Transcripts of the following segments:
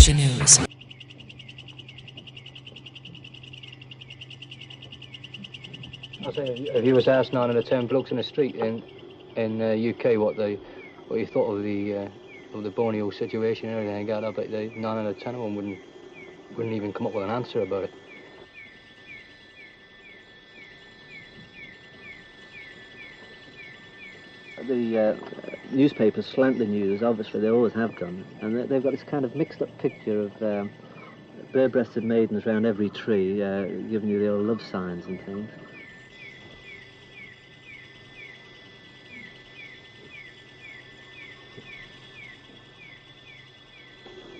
Malaysia News. I say, if you was asked 9 out of 10 blokes in the street in UK what you thought of the Borneo situation and everything, I bet they 9 out of 10 of them wouldn't even come up with an answer about it. The newspapers slant the news, obviously they always have done, and they've got this kind of mixed up picture of bare-breasted maidens round every tree, giving you the old love signs and things.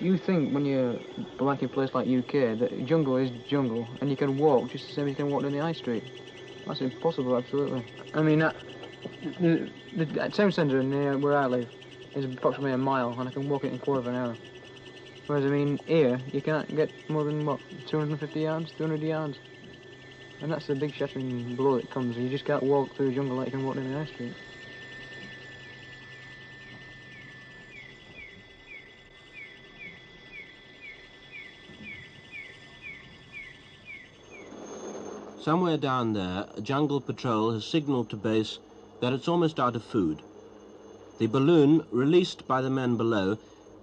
You think when you're like in a place like UK that jungle is jungle and you can walk just the same as you can walk down the high street. That's impossible, absolutely. I mean, the town centre near where I live is approximately a mile and I can walk it in a quarter of an hour. Whereas, I mean, here you can't get more than, what, 250 yards, 200 yards? And that's the big shattering blow that comes. You just can't walk through the jungle like you can walk down the high street. Somewhere down there, a jungle patrol has signalled to base that it's almost out of food. The balloon, released by the men below,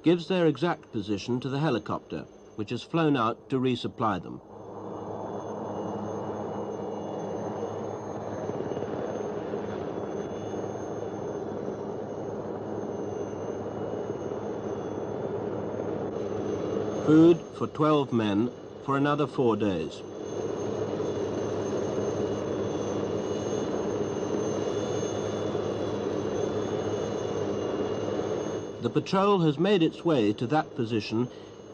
gives their exact position to the helicopter, which has flown out to resupply them. Food for 12 men for another 4 days. The patrol has made its way to that position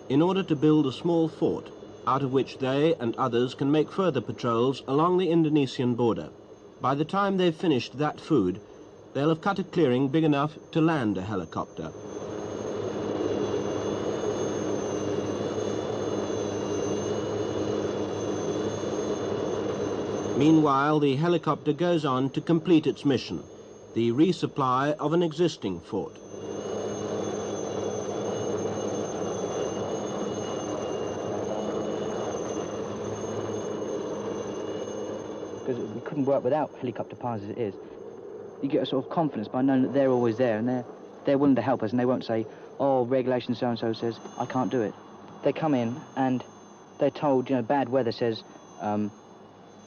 in order to build a small fort, out of which they and others can make further patrols along the Indonesian border. By the time they've finished that food, they'll have cut a clearing big enough to land a helicopter. Meanwhile, the helicopter goes on to complete its mission, the resupply of an existing fort. Because we couldn't work without helicopter pilots as it is. You get a sort of confidence by knowing that they're always there and they're willing to help us and they won't say, oh, regulation so-and-so says, I can't do it. They come in and they're told, bad weather says,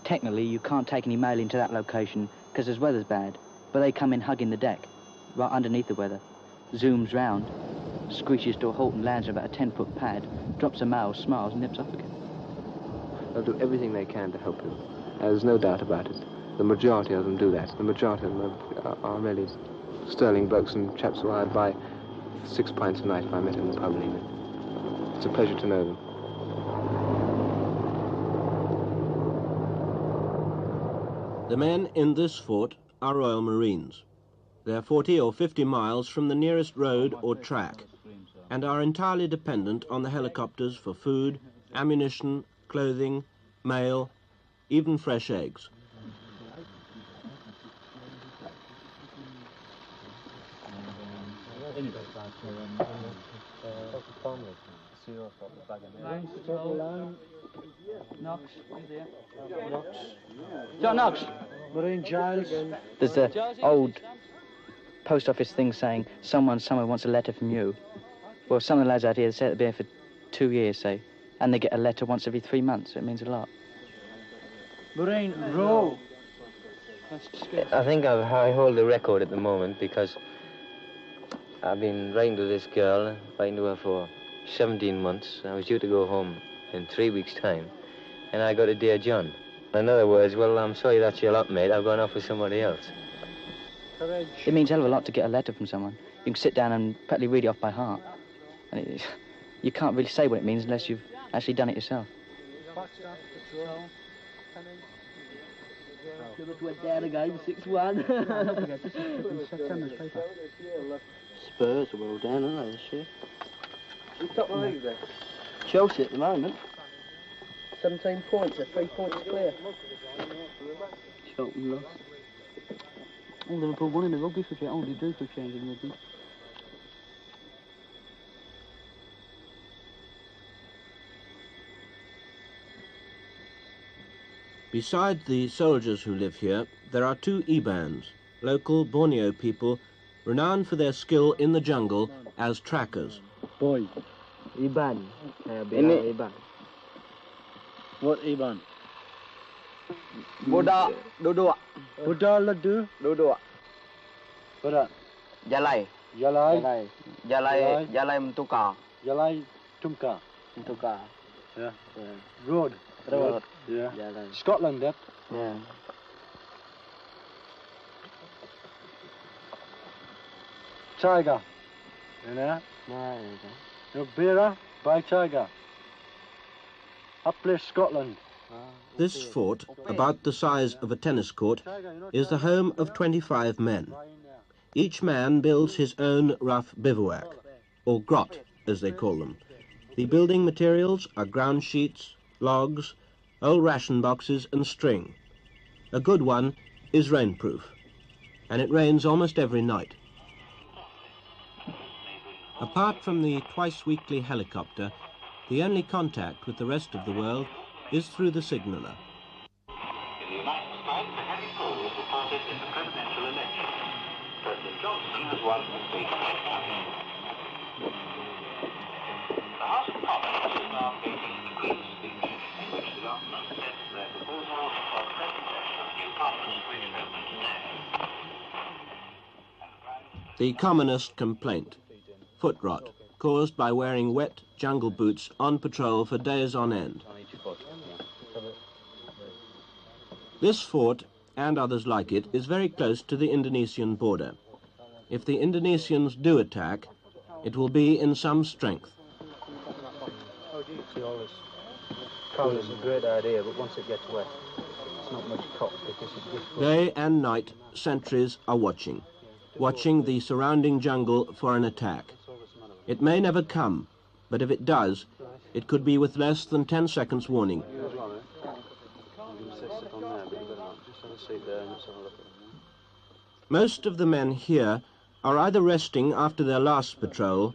technically you can't take any mail into that location because the weather's bad. But they come in hugging the deck, right underneath the weather, zooms round, screeches to a halt and lands on about a 10-foot pad, drops a mail, smiles and nips off again. They'll do everything they can to help him. There's no doubt about it. The majority of them do that. The majority of them are really sterling blokes and chaps who I'd buy 6 pints a night if I met them in the pub. It's a pleasure to know them. The men in this fort are Royal Marines. They're 40 or 50 miles from the nearest road or track and are entirely dependent on the helicopters for food, ammunition, clothing, mail, even fresh eggs. John Knox. Marine Giles. There's the old post office thing saying someone somewhere wants a letter from you. Well, some of the lads out here say they've been here for 2 years, say, and they get a letter once every 3 months. It means a lot. Marine Row. I think I hold the record at the moment because I've been writing to this girl, writing to her for 17 months. I was due to go home in 3 weeks' time, and I got a Dear John. In other words, well, I'm sorry that's your lot, mate. I've gone off with somebody else. It means a hell of a lot to get a letter from someone. You can sit down and practically read it off by heart. And you can't really say what it means unless you've actually done it yourself. Went down again, 6-1. Spurs are well down, aren't they, this year? Who's top of the league then? Chelsea at the moment. 17 points, they're 3 points clear. Cheltenham lost. Oh, Liverpool won in the rugby for change. Oh, they do for change in rugby. Beside the soldiers who live here, there are two Ibans, local Borneo people renowned for their skill in the jungle as trackers. Boy. Iban. Ini- Iban. What Iban? Budak duduk, Buddha Ladu. duduk. Buddha. Jalai, Jalai. jalai mentukar. Jalai Tumka. Mentukar. Yeah. Road. Road. Yeah. Jalai. Scotland, that. Yeah. Tiger. You know? No, Beera by Tiger. Up place Scotland. This fort, about the size of a tennis court, is the home of 25 men. Each man builds his own rough bivouac, or grot, as they call them. The building materials are ground sheets, logs, old ration boxes and string. A good one is rainproof, and it rains almost every night. Apart from the twice-weekly helicopter, the only contact with the rest of the world is through the signaller. In the United States, a heavy fall was reported in the presidential election. President Johnson has won the seat. The House of Commons is now engaging in the Queen's speech, in which the government sets their proposal for the presentation of new Parliament to its government today. The commonest complaint, foot rot, caused by wearing wet jungle boots on patrol for days on end. This fort, and others like it, is very close to the Indonesian border. If the Indonesians do attack, it will be in some strength. See, all this coal is a great idea, but once it gets wet, it's not much cop because it gets wet. Day and night, sentries are watching the surrounding jungle for an attack. It may never come, but if it does, it could be with less than 10 seconds warning. Most of the men here are either resting after their last patrol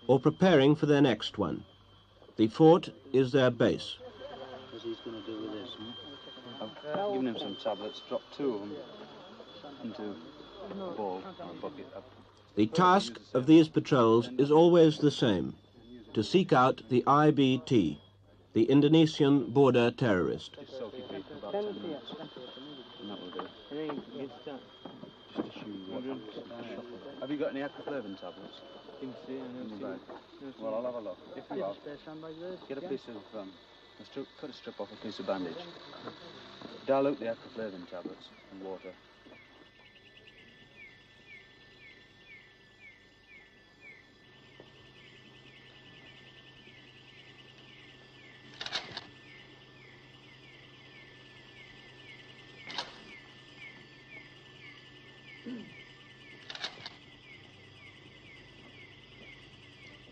or preparing for their next one. The fort is their base. What's he going to do with this? I've given him some tablets, dropped 2 of them into a bowl or a bucket. The task of these patrols is always the same, to seek out the IBT, the Indonesian border terrorist. Just soak your feet for about 10 minutes. And that will do. Just a shoe. Have you got any acroflavin tablets? In your bag? Well, I'll have a look. If you have, get a piece of, cut a strip off a piece of bandage. Dilute the acroflavin tablets in water.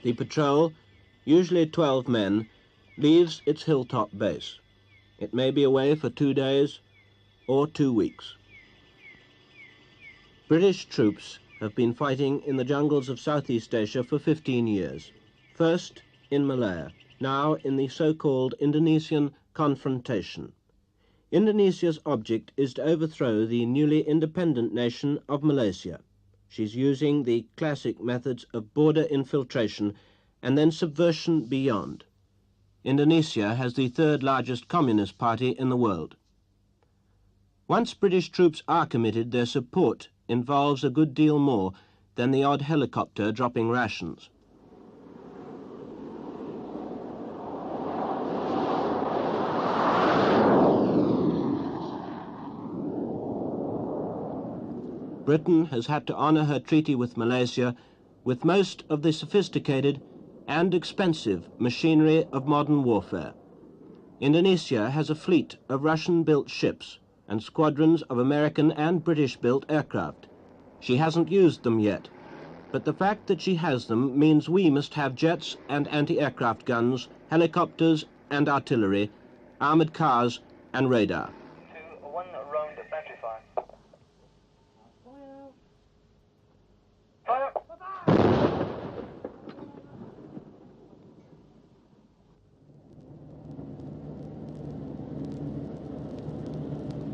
The patrol, usually 12 men, leaves its hilltop base. It may be away for 2 days or 2 weeks. British troops have been fighting in the jungles of Southeast Asia for 15 years. First in Malaya, now in the so-called Indonesian Konfrantasi. Indonesia's object is to overthrow the newly independent nation of Malaysia. She's using the classic methods of border infiltration and then subversion beyond. Indonesia has the 3rd largest communist party in the world. Once British troops are committed, their support involves a good deal more than the odd helicopter dropping rations. Britain has had to honour her treaty with Malaysia with most of the sophisticated and expensive machinery of modern warfare. Indonesia has a fleet of Russian-built ships and squadrons of American and British-built aircraft. She hasn't used them yet, but the fact that she has them means we must have jets and anti-aircraft guns, helicopters and artillery, armoured cars and radar. To 1 round battery fire. Fire!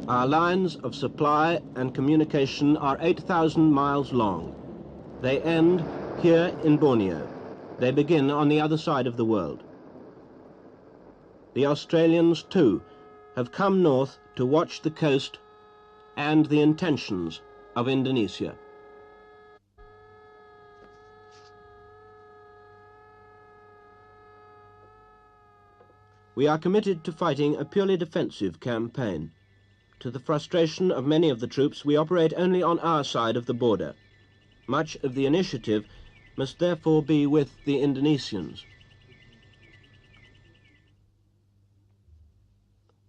Our lines of supply and communication are 8,000 miles long. They end here in Borneo. They begin on the other side of the world. The Australians, too, have come north to watch the coast and the intentions of Indonesia. We are committed to fighting a purely defensive campaign. To the frustration of many of the troops, we operate only on our side of the border. Much of the initiative must therefore be with the Indonesians.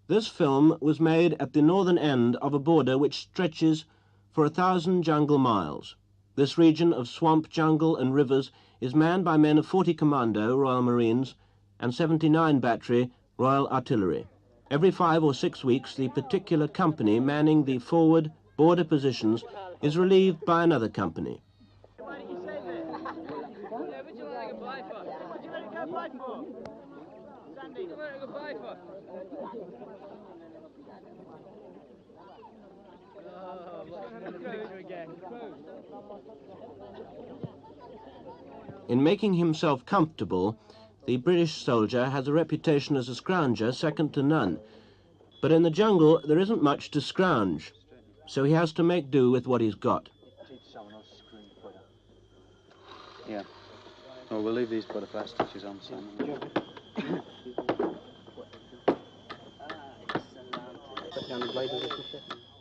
This film was made at the northern end of a border which stretches for 1,000 jungle miles. This region of swamp, jungle and rivers is manned by men of 40 Commando, Royal Marines, and 79 Battery, Royal Artillery. Every 5 or 6 weeks, the particular company manning the forward border positions is relieved by another company. In making himself comfortable, the British soldier has a reputation as a scrounger second to none. But in the jungle, there isn't much to scrounge, so he has to make do with what he's got. Yeah. Well, we'll leave these butterfly stitches on, Simon.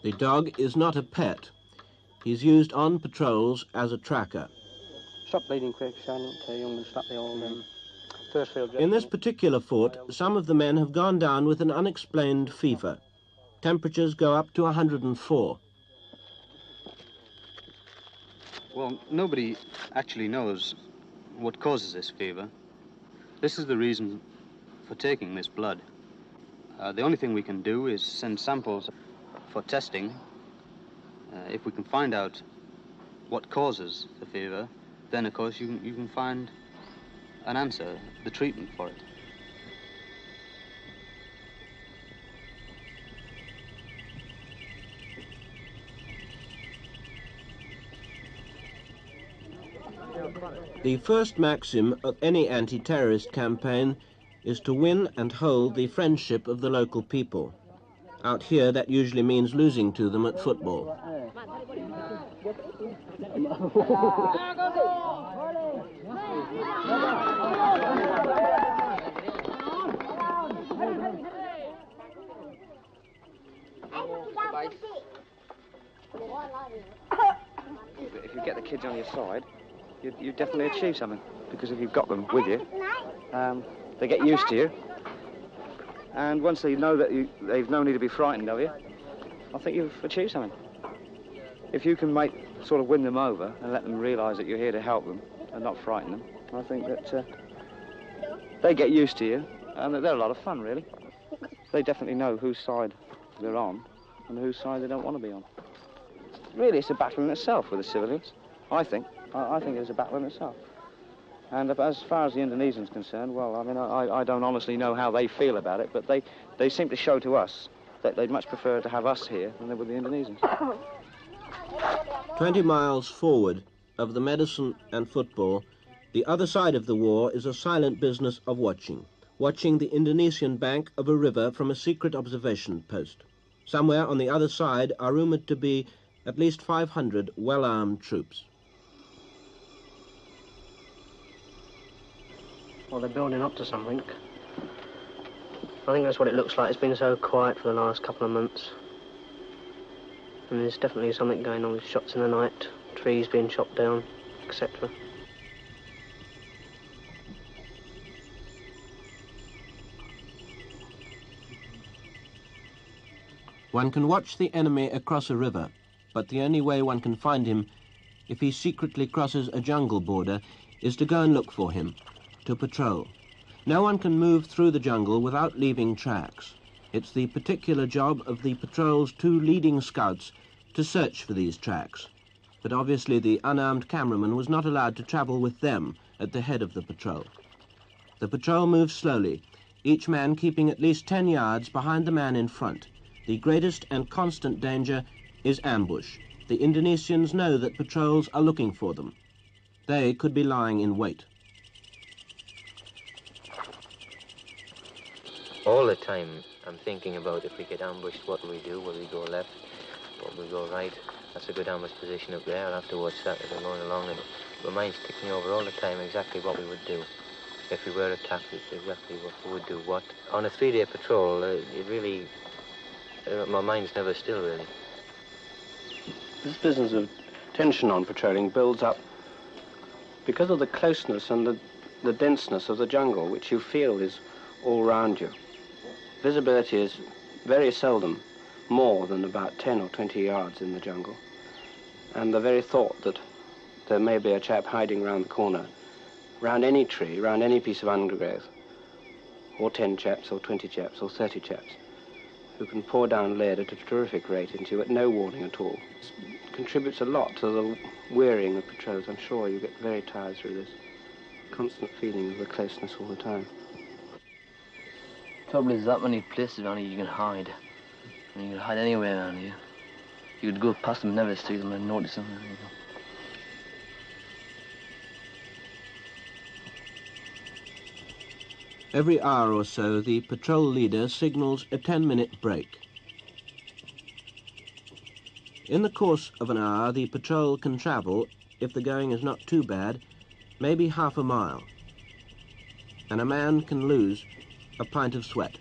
The dog is not a pet. He's used on patrols as a tracker. Stop bleeding quick, Shannon. Young, stop the old first field. In this particular fort, some of the men have gone down with an unexplained fever. Temperatures go up to 104. Well, nobody actually knows what causes this fever. This is the reason for taking this blood. The only thing we can do is send samples for testing. If we can find out what causes the fever, then, of course, you can find an answer, the treatment for it. The first maxim of any anti-terrorist campaign is to win and hold the friendship of the local people. Out here, that usually means losing to them at football. If you get the kids on your side, you definitely achieve something, because if you've got them with you, they get used to you, and once they know that they've no need to be frightened of you, I think you've achieved something. If you can sort of win them over and let them realise that you're here to help them and not frighten them, I think that they get used to you, and that they're a lot of fun, really. They definitely know whose side they're on and whose side they don't want to be on. Really, it's a battle in itself with the civilians, I think. I think it's a battle in itself. And as far as the Indonesians are concerned, well, I mean, I don't honestly know how they feel about it, but they seem to show to us that they'd much prefer to have us here than they would the Indonesians. 20 miles forward of the medicine and football, the other side of the war is a silent business of watching the Indonesian bank of a river from a secret observation post. Somewhere on the other side are rumoured to be at least 500 well-armed troops. Well, they're building up to something. I think that's what it looks like. It's been so quiet for the last couple of months. And there's definitely something going on with shots in the night, trees being chopped down, etc. One can watch the enemy across a river, but the only way one can find him, if he secretly crosses a jungle border, is to go and look for him, to patrol. No one can move through the jungle without leaving tracks. It's the particular job of the patrol's 2 leading scouts to search for these tracks. But obviously the unarmed cameraman was not allowed to travel with them at the head of the patrol. The patrol moves slowly, each man keeping at least 10 yards behind the man in front. The greatest and constant danger is ambush. The Indonesians know that patrols are looking for them. They could be lying in wait. All the time I'm thinking about if we get ambushed, what do we do? Will we go left? Will we go right? That's a good ambush position up there. I'll have to watch that as I'm going along. And my mind's ticking over all the time exactly what we would do. If we were attacked, it's exactly what we would do what. On a 3-day patrol, my mind's never still, really. This business of tension on patrolling builds up because of the closeness and the denseness of the jungle, which you feel is all round you. Visibility is very seldom more than about 10 or 20 yards in the jungle. And the very thought that there may be a chap hiding round the corner, round any tree, round any piece of undergrowth, or 10 chaps, or 20 chaps, or 30 chaps, who can pour down lead at a terrific rate into you at no warning at all, contributes a lot to the wearying of patrols. I'm sure you get very tired through this constant feeling of the closeness all the time. The trouble is that many places around here you can hide. I mean, you can hide anywhere around here. You could go past them and never see them and notice them. You know. Every hour or so, the patrol leader signals a 10-minute break. In the course of an hour, the patrol can travel, if the going is not too bad, maybe half a mile. And a man can lose a pint of sweat.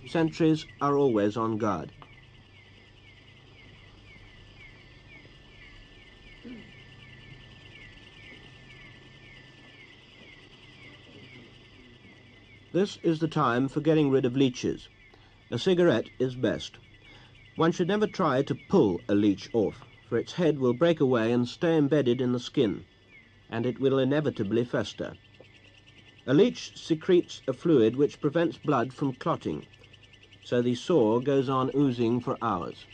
Sentries are always on guard. This is the time for getting rid of leeches. A cigarette is best. One should never try to pull a leech off, for its head will break away and stay embedded in the skin, and it will inevitably fester. A leech secretes a fluid which prevents blood from clotting, so the sore goes on oozing for hours.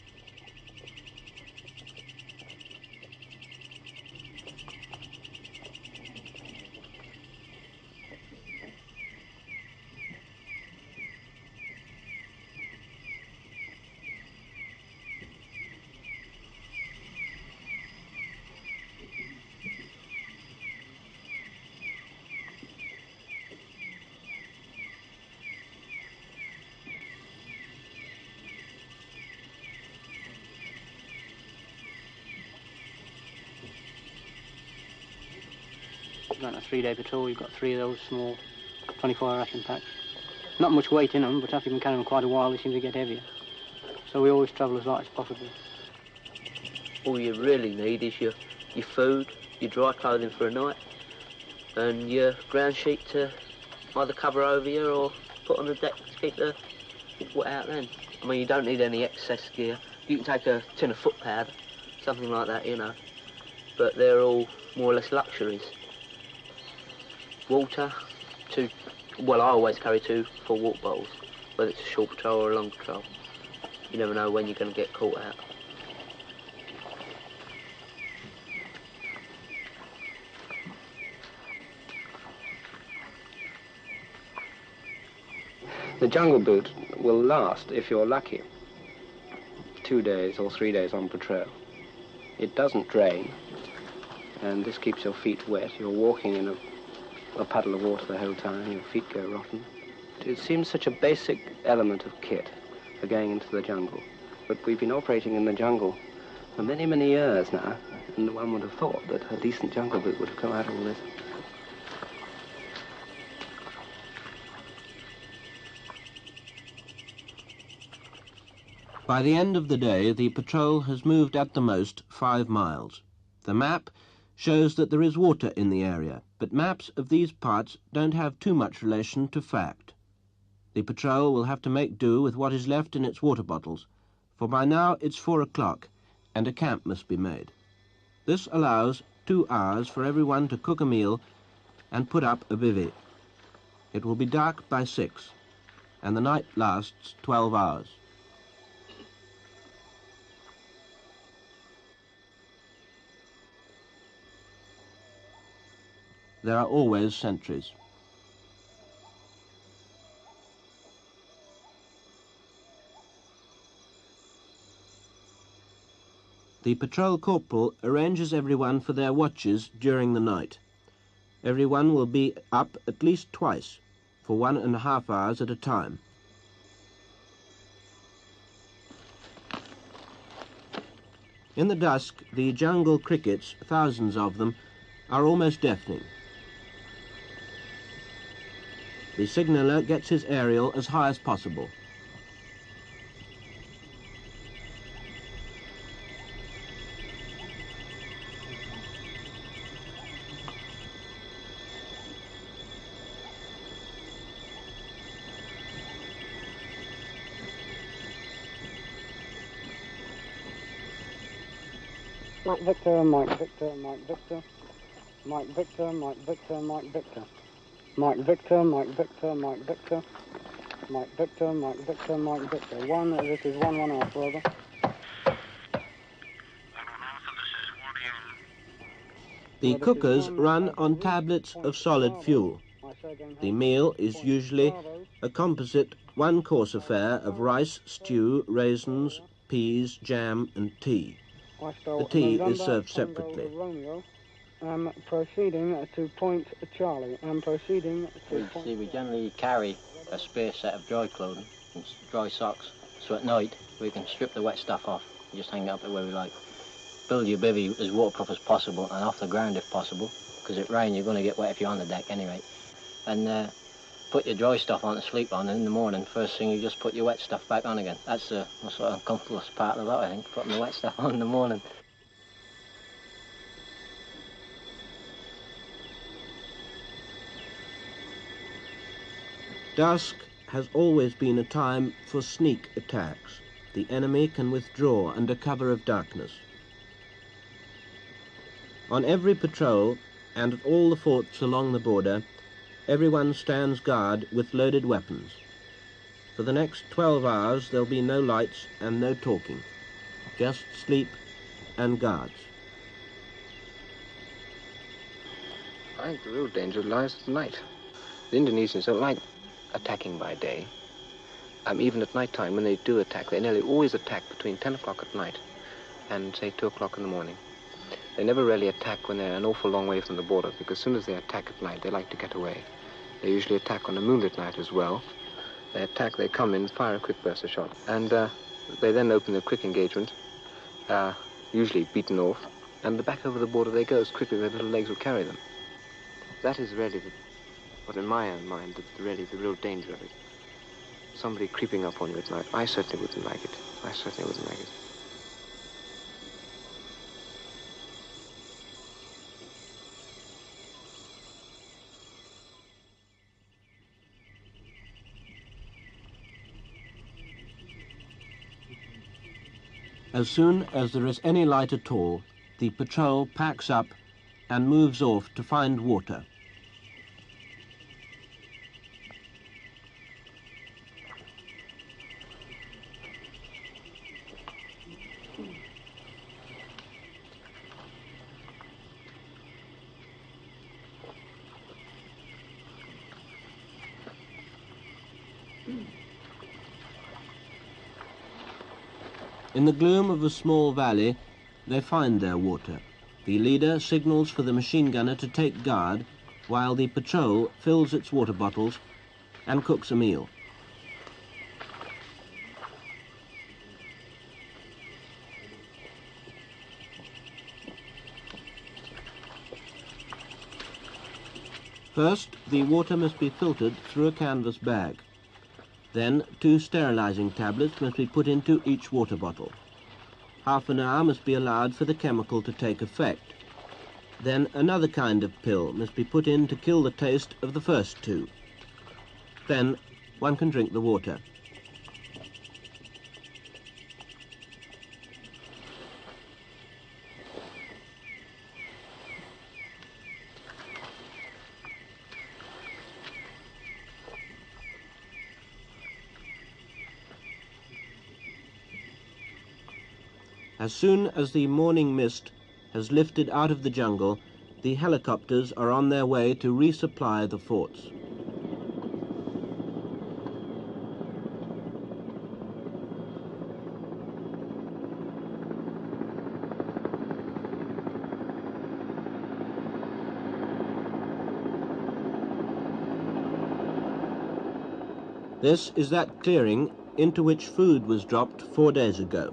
On a 3-day patrol, you've got 3 of those small 24-hour ration packs. Not much weight in them, but after you can carry them quite a while, they seem to get heavier. So we always travel as light as possible. All you really need is your food, your dry clothing for a night, and your ground sheet to either cover over you or put on the deck to keep the wet out then. I mean, you don't need any excess gear. You can take a tin of foot powder, something like that, you know. But they're all more or less luxuries. Water, I always carry 2 full water bottles, whether it's a short patrol or a long patrol. You never know when you're going to get caught out. The jungle boot will last, if you're lucky, 2 days or 3 days on patrol. It doesn't drain, and this keeps your feet wet. You're walking in a puddle of water the whole time, your feet go rotten. It seems such a basic element of kit for going into the jungle. But we've been operating in the jungle for many, many years now, and one would have thought that a decent jungle boot would have come out of all this. By the end of the day, the patrol has moved at the most 5 miles. The map shows that there is water in the area, but maps of these parts don't have too much relation to fact. The patrol will have to make do with what is left in its water bottles, for by now it's 4 o'clock and a camp must be made. This allows 2 hours for everyone to cook a meal and put up a bivvy. It will be dark by 6, and the night lasts 12 hours. there are always sentries. The patrol corporal arranges everyone for their watches during the night. Everyone will be up at least twice, for 1.5 hours at a time. In the dusk, the jungle crickets, thousands of them, are almost deafening. The signaller gets his aerial as high as possible. Mike Victor, Mike Victor, Mike Victor, Mike Victor, Mike Victor, Mike Victor, Mike Victor, Mike Victor, Mike Victor, Mike Victor, Mike Victor, Mike Victor. This is 1-1 Alpha, over. The cookers run on tablets of solid fuel. The meal is usually a composite one-course affair of rice, stew, raisins, peas, jam and tea. The tea is served separately. I'm proceeding to Point Charlie. I'm proceeding to See, we generally carry a spare set of dry clothing, and dry socks, so at night we can strip the wet stuff off and just hang it up where we like. Build your bivvy as waterproof as possible and off the ground if possible, because it rain you're going to get wet if you're on the deck anyway. And put your dry stuff on to sleep on, and in the morning, first thing you just put your wet stuff back on again. That's the sort of uncomfortable part of that, I think, putting the wet stuff on in the morning. Dusk has always been a time for sneak attacks. The enemy can withdraw under cover of darkness. On every patrol and at all the forts along the border, everyone stands guard with loaded weapons. For the next 12 hours there'll be no lights and no talking, just sleep and guards. I think the real danger lies at night. The Indonesians don't like attacking by day. Even at night time, when they do attack, they nearly always attack between 10 o'clock at night and, say, 2 o'clock in the morning. They never really attack when they're an awful long way from the border, because as soon as they attack at night, they like to get away. They usually attack on a moonlit night as well. They attack, they come in, fire a quick burst of shot, and they then open a quick engagement, usually beaten off, and back over the border they go as quickly as their little legs will carry them. That is really what in my own mind is really the real danger of it. Somebody creeping up on you at night. I certainly wouldn't like it. I certainly wouldn't like it. As soon as there is any light at all, the patrol packs up and moves off to find water. In the gloom of a small valley, they find their water. The leader signals for the machine gunner to take guard, while the patrol fills its water bottles and cooks a meal. First, the water must be filtered through a canvas bag. Then 2 sterilizing tablets must be put into each water bottle. Half an hour must be allowed for the chemical to take effect. Then another kind of pill must be put in to kill the taste of the first 2. Then one can drink the water. As soon as the morning mist has lifted out of the jungle, the helicopters are on their way to resupply the forts. This is that clearing into which food was dropped 4 days ago.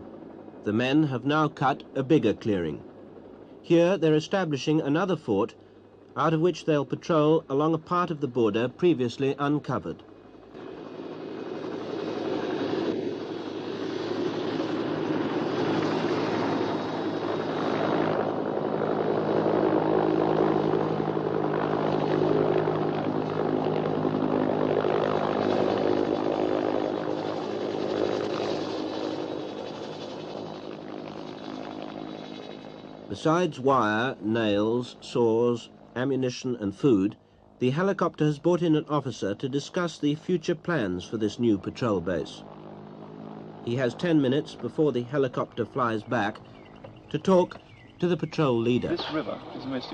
The men have now cut a bigger clearing. Here they're establishing another fort, out of which they'll patrol along a part of the border previously uncovered. Besides wire, nails, saws, ammunition and food, the helicopter has brought in an officer to discuss the future plans for this new patrol base. He has 10 minutes before the helicopter flies back to talk to the patrol leader. This river is the most,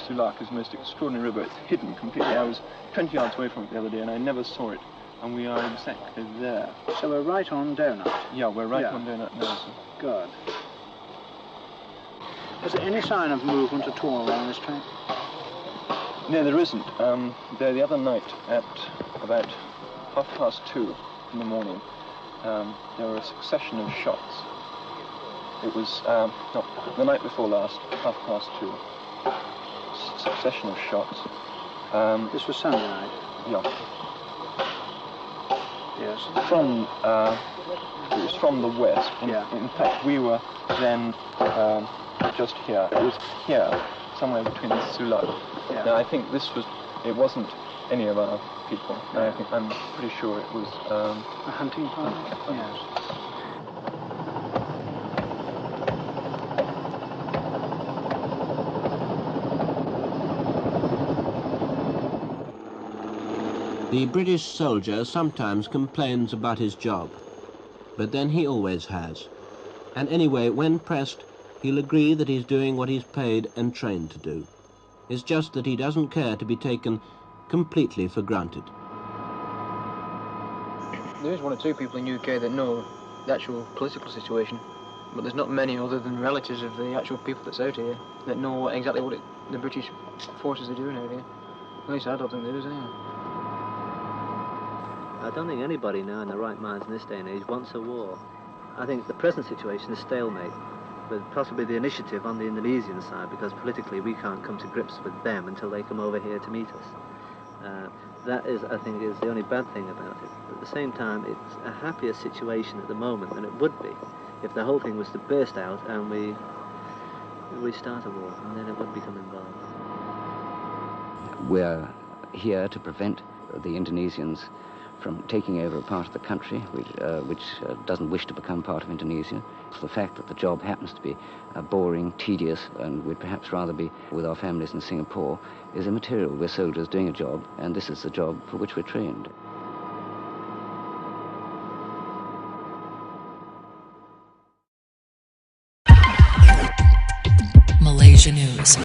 Sulak is the most extraordinary river. It's hidden completely. I was 20 yards away from it the other day and I never saw it. And we are exactly there. So we're right on Donut? Yeah, we're right on Donut now. So. Good. Is there any sign of movement at all along this track? No, there isn't. There the other night at about 2:30 in the morning, there were a succession of shots. It was the night before last, 2:30. Succession of shots. This was Sunday night? Yeah. Yes. It was from the west. In fact, we were then just here. It was here, somewhere between the Sulak. Yeah. Now, I think it wasn't any of our people. No, I'm pretty sure it was... a hunting party? Yes. The British soldier sometimes complains about his job, but then he always has. And anyway, when pressed, he'll agree that he's doing what he's paid and trained to do. It's just that he doesn't care to be taken completely for granted. There is one or two people in UK that know the actual political situation, but there's not many other than relatives of the actual people that's out here that know exactly what the British forces are doing out here. At least I don't think there is anyway. I don't think anybody now in their right minds in this day and age wants a war. I think the present situation is stalemate, with possibly the initiative on the Indonesian side, because politically we can't come to grips with them until they come over here to meet us. That is, I think, is the only bad thing about it. But at the same time, it's a happier situation at the moment than it would be if the whole thing was to burst out and we start a war, and then it would become involved. We're here to prevent the Indonesians from taking over a part of the country which doesn't wish to become part of Indonesia. The fact that the job happens to be boring, tedious, and we'd perhaps rather be with our families in Singapore is immaterial. We're soldiers doing a job, and this is the job for which we're trained. Malaysia News.